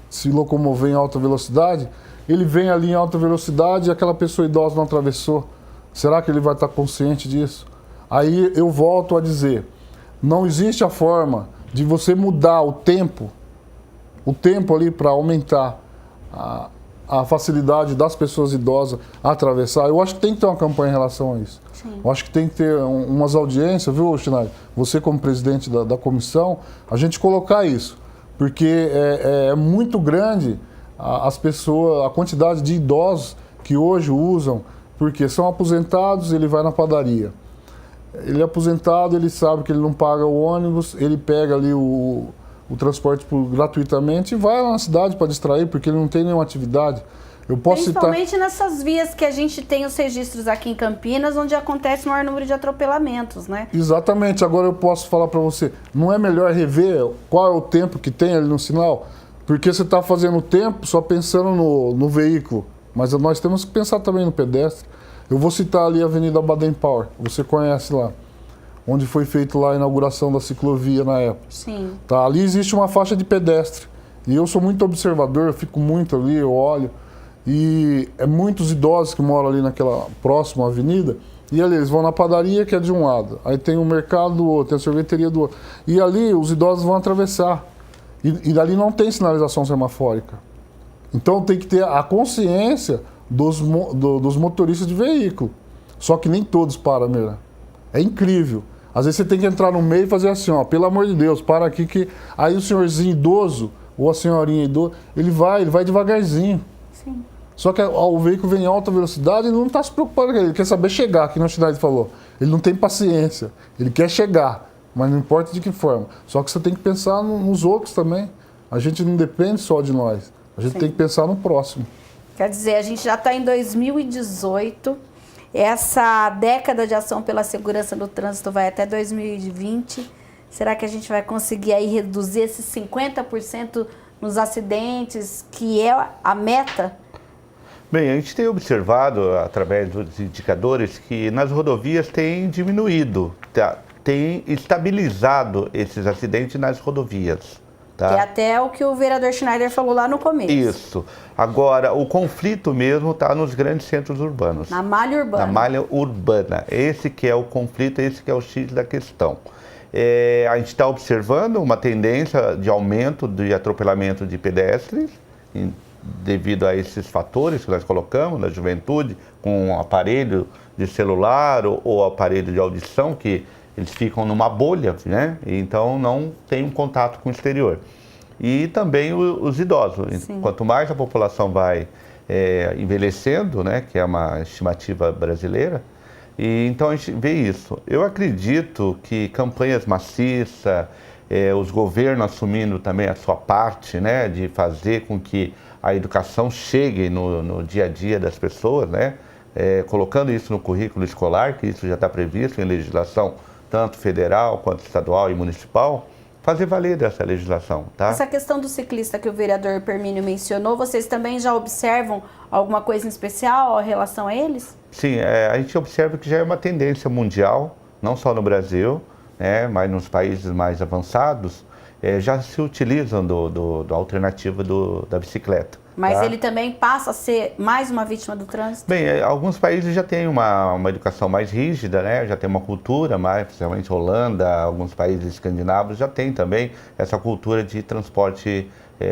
se locomover em alta velocidade, ele vem ali em alta velocidade e aquela pessoa idosa não atravessou. Será que ele vai estar consciente disso? Aí eu volto a dizer, não existe a forma de você mudar o tempo ali para aumentar a facilidade das pessoas idosas a atravessar. Eu acho que tem que ter uma campanha em relação a isso. Sim. Eu acho que tem que ter umas audiências, viu, Schneider? Você como presidente da comissão, a gente colocar isso. Porque é muito grande as pessoas, a quantidade de idosos que hoje usam, porque são aposentados, ele vai na padaria. Ele é aposentado, ele sabe que ele não paga o ônibus, ele pega ali o transporte gratuitamente e vai lá na cidade para distrair, porque ele não tem nenhuma atividade. Eu posso Principalmente nessas vias que a gente tem os registros aqui em Campinas, onde acontece o maior número de atropelamentos, né? Exatamente. Agora eu posso falar para você, não é melhor rever qual é o tempo que tem ali no sinal? Porque você está fazendo o tempo só pensando no veículo, mas nós temos que pensar também no pedestre. Eu vou citar ali a Avenida Baden-Powell, você conhece lá, onde foi feita lá a inauguração da ciclovia na época. Sim. Tá, ali existe uma faixa de pedestre. E eu sou muito observador, eu fico muito ali, eu olho. E é muitos idosos que moram ali naquela próxima avenida. E ali eles vão na padaria, que é de um lado. Aí tem o mercado do outro, tem a sorveteria do outro. E ali os idosos vão atravessar. E dali não tem sinalização semafórica. Então tem que ter a consciência dos motoristas de veículo. Só que nem todos param, Mira. É incrível. Às vezes você tem que entrar no meio e fazer assim, ó, pelo amor de Deus, para aqui que... Aí o senhorzinho idoso, ou a senhorinha idosa, ele vai devagarzinho. Sim. Só que o veículo vem em alta velocidade e ele não está se preocupando com ele quer saber chegar, que o Schneider falou. Ele não tem paciência, ele quer chegar, mas não importa de que forma. Só que você tem que pensar nos outros também. A gente não depende só de nós, a gente tem que pensar no próximo. Quer dizer, a gente já está em 2018, essa década de ação pela segurança do trânsito vai até 2020. Será que a gente vai conseguir aí reduzir esses 50% nos acidentes, que é a meta? Bem, a gente tem observado, através dos indicadores, que nas rodovias tem diminuído, tem estabilizado esses acidentes nas rodovias. Tá? Que é até o que o vereador Schneider falou lá no começo. Isso. Agora, o conflito mesmo está nos grandes centros urbanos. Na malha urbana. Na malha urbana. Esse que é o conflito, esse que é o X da questão. A gente está observando uma tendência de aumento de atropelamento de pedestres, devido a esses fatores que nós colocamos, da juventude, com aparelho de celular ou aparelho de audição, que eles ficam numa bolha, né? Então não tem um contato com o exterior. E também os idosos. Sim. Quanto mais a população vai envelhecendo, né? Que é uma estimativa brasileira, e então a gente vê isso. Eu acredito que campanhas maciças, os governos assumindo também a sua parte, né? De fazer com que a educação chegue no dia a dia das pessoas, né? Colocando isso no currículo escolar, que isso já está previsto em legislação tanto federal quanto estadual e municipal, fazer valer essa legislação, tá? Essa questão do ciclista que o vereador Permínio mencionou, vocês também já observam alguma coisa em especial em relação a eles? Sim, a gente observa que já é uma tendência mundial, não só no Brasil, né, mas nos países mais avançados, já se utilizam da alternativa da bicicleta. Mas tá? ele também passa a ser mais uma vítima do trânsito? Bem, alguns países já têm uma educação mais rígida, né? Já tem uma cultura mais, principalmente Holanda, alguns países escandinavos já têm também essa cultura de transporte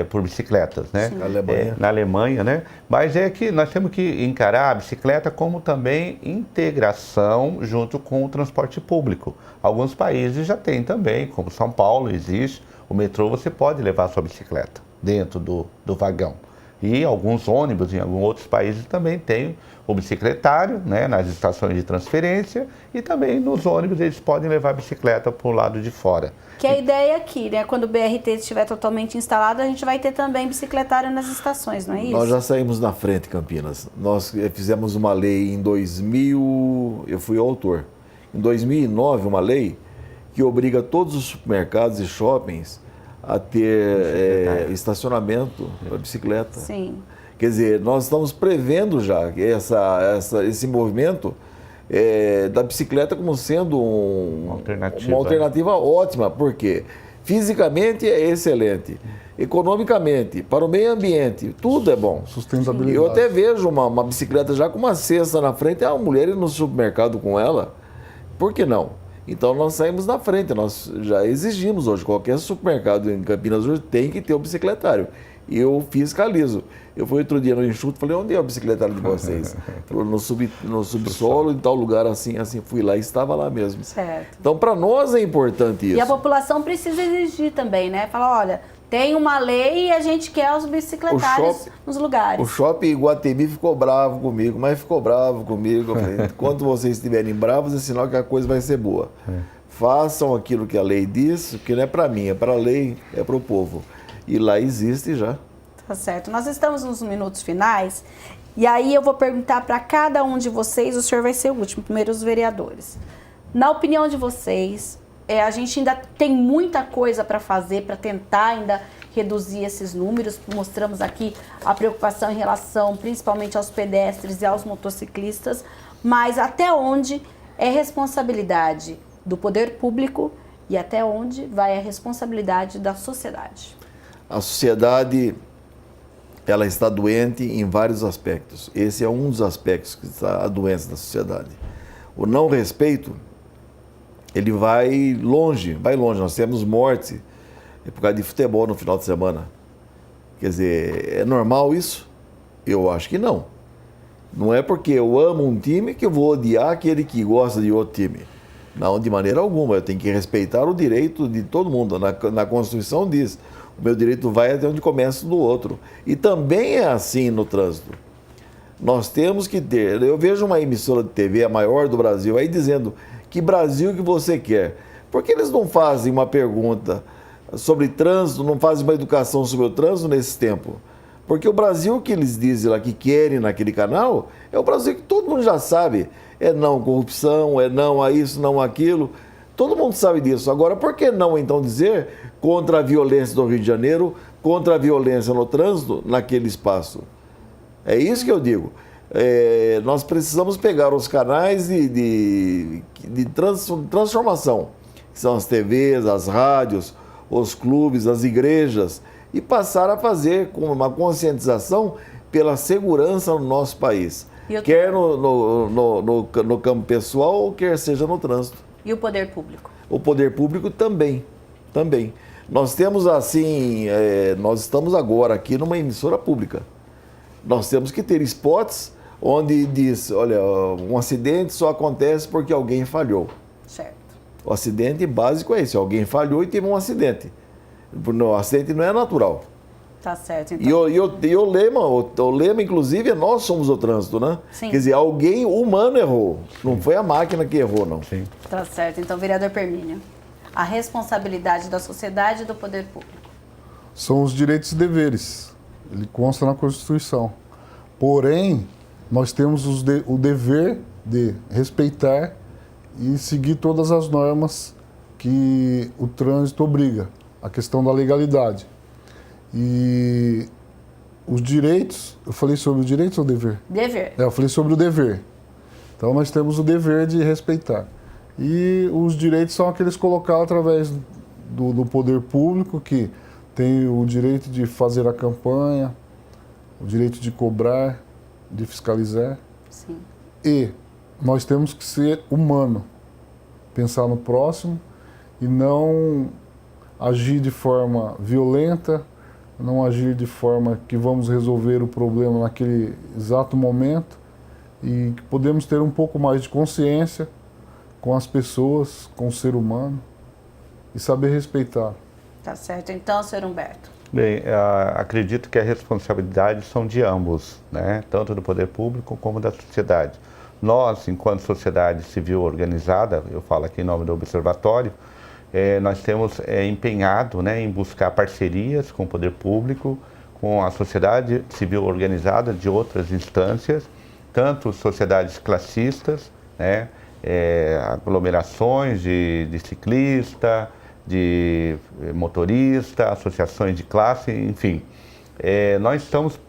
por bicicletas, né? Na Alemanha. Na Alemanha, né? Mas é que nós temos que encarar a bicicleta como também integração junto com o transporte público. Alguns países já têm também, como São Paulo existe, o metrô você pode levar a sua bicicleta dentro do vagão. E alguns ônibus em alguns outros países também têm o bicicletário, né, nas estações de transferência, e também nos ônibus eles podem levar a bicicleta para o lado de fora. Que a ideia aqui, né, quando o BRT estiver totalmente instalado, a gente vai ter também bicicletário nas estações, não é isso? Nós já saímos na frente, Campinas. Nós fizemos uma lei em 2000, eu fui o autor. Em 2009, uma lei que obriga todos os supermercados e shoppings a ter estacionamento para bicicleta. Sim. Quer dizer, nós estamos prevendo já esse movimento da bicicleta como sendo uma alternativa ótima, porque fisicamente é excelente, economicamente, para o meio ambiente, tudo é bom. Sustentabilidade. Eu até vejo uma bicicleta já com uma cesta na frente, a mulher ir no supermercado com ela, por que não? Então nós saímos na frente, nós já exigimos hoje, qualquer supermercado em Campinas hoje tem que ter um bicicletário. E eu fiscalizo. Eu fui outro dia no enxuto, falei, onde é o bicicletário de vocês? Falou, no subsolo, em tal lugar, assim, fui lá e estava lá mesmo. Certo. Então, para nós é importante isso. E a população precisa exigir também, né? Falar, olha, tem uma lei e a gente quer os bicicletários nos lugares. O shopping Iguatemi ficou bravo comigo, mas ficou bravo comigo. Eu falei, enquanto vocês estiverem bravos, é sinal que a coisa vai ser boa. Façam aquilo que a lei diz, que não é para mim, é para a lei, é para o povo. E lá existe já. Tá certo. Nós estamos nos minutos finais e aí eu vou perguntar para cada um de vocês, o senhor vai ser o último, primeiro os vereadores. Na opinião de vocês, a gente ainda tem muita coisa para fazer, para tentar ainda reduzir esses números. Mostramos aqui a preocupação em relação principalmente aos pedestres e aos motociclistas, mas até onde é responsabilidade do poder público e até onde vai a responsabilidade da sociedade? A sociedade, ela está doente em vários aspectos. Esse é um dos aspectos que está a doença da sociedade. O não respeito, ele vai longe. Nós temos morte por causa de futebol no final de semana. Quer dizer, é normal isso? Eu acho que não. Não é porque eu amo um time que eu vou odiar aquele que gosta de outro time. Não, de maneira alguma. Eu tenho que respeitar o direito de todo mundo. Na Constituição diz, o meu direito vai até onde começa o do outro. E também é assim no trânsito. Nós temos que ter... Eu vejo uma emissora de TV, a maior do Brasil, aí dizendo que Brasil que você quer. Por que eles não fazem uma pergunta sobre trânsito, não fazem uma educação sobre o trânsito nesse tempo? Porque o Brasil que eles dizem lá que querem naquele canal é o Brasil que todo mundo já sabe. É não corrupção, é não a isso, não aquilo. Todo mundo sabe disso. Agora, por que não então dizer contra a violência do Rio de Janeiro, contra a violência no trânsito naquele espaço? É isso que eu digo. Nós precisamos pegar os canais de transformação, que são as TVs, as rádios, os clubes, as igrejas, e passar a fazer com uma conscientização pela segurança no nosso país. Quer no campo pessoal, ou quer seja no trânsito. E o poder público? O poder público também. Nós temos assim, nós estamos agora aqui numa emissora pública. Nós temos que ter spots onde diz, olha, um acidente só acontece porque alguém falhou. Certo. O acidente básico é esse, alguém falhou e teve um acidente. O acidente não é natural. Tá certo, então. E o lema, inclusive, é nós somos o trânsito, né? Sim. Quer dizer, alguém humano errou. Não foi a máquina que errou, não. Sim. Tá certo. Então, vereador Permínio, a responsabilidade da sociedade e do poder público. São os direitos e deveres. Ele consta na Constituição. Porém, nós temos o dever de respeitar e seguir todas as normas que o trânsito obriga. A questão da legalidade. E os direitos, eu falei sobre o direito ou o dever? Dever. Eu falei sobre o dever. Então nós temos o dever de respeitar. E os direitos são aqueles colocados através do poder público, que tem o direito de fazer a campanha, o direito de cobrar, de fiscalizar. Sim. E nós temos que ser humano, pensar no próximo e não agir de forma violenta, não agir de forma que vamos resolver o problema naquele exato momento, e que podemos ter um pouco mais de consciência com as pessoas, com o ser humano, e saber respeitar. Tá certo. Então, senhor Humberto. Bem, acredito que a responsabilidade são de ambos, né? Tanto do poder público como da sociedade. Nós, enquanto sociedade civil organizada, eu falo aqui em nome do Observatório, nós temos empenhado, né, em buscar parcerias com o poder público, com a sociedade civil organizada de outras instâncias, tanto sociedades classistas, né, aglomerações de ciclistas, de motorista, associações de classe, enfim. Nós estamos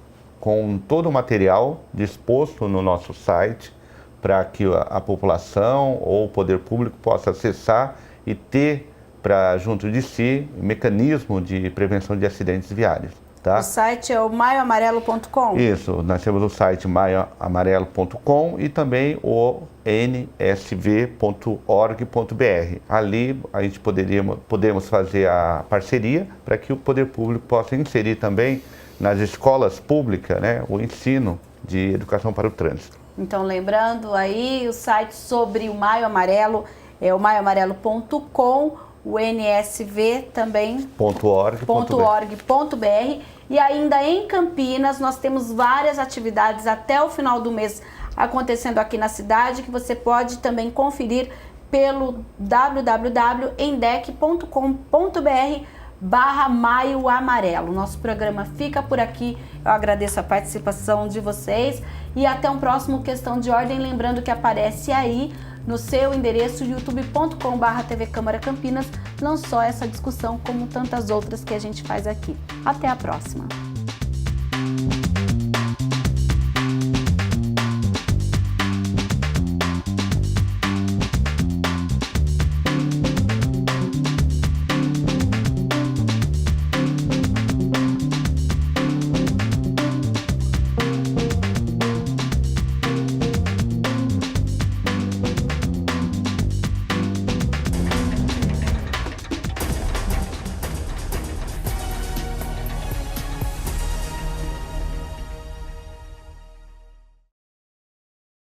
com todo o material disposto no nosso site para que a população ou o poder público possa acessar e ter junto de si mecanismo de prevenção de acidentes viários. Tá? O site é o maioamarelo.com? Isso, nós temos o site maioamarelo.com e também o nsv.org.br. Ali a gente podemos fazer a parceria para que o poder público possa inserir também nas escolas públicas, né, o ensino de educação para o trânsito. Então, lembrando aí, o site sobre o Maio Amarelo é o maioamarelo.com, o NSV também .org.br. E ainda em Campinas nós temos várias atividades até o final do mês acontecendo aqui na cidade, que você pode também conferir pelo www.endec.com.br/Maio Amarelo. Nosso programa fica por aqui. Eu agradeço a participação de vocês e até um próximo Questão de Ordem. Lembrando que aparece aí no seu endereço youtube.com/TV Câmara Campinas, não só essa discussão, como tantas outras que a gente faz aqui. Até a próxima!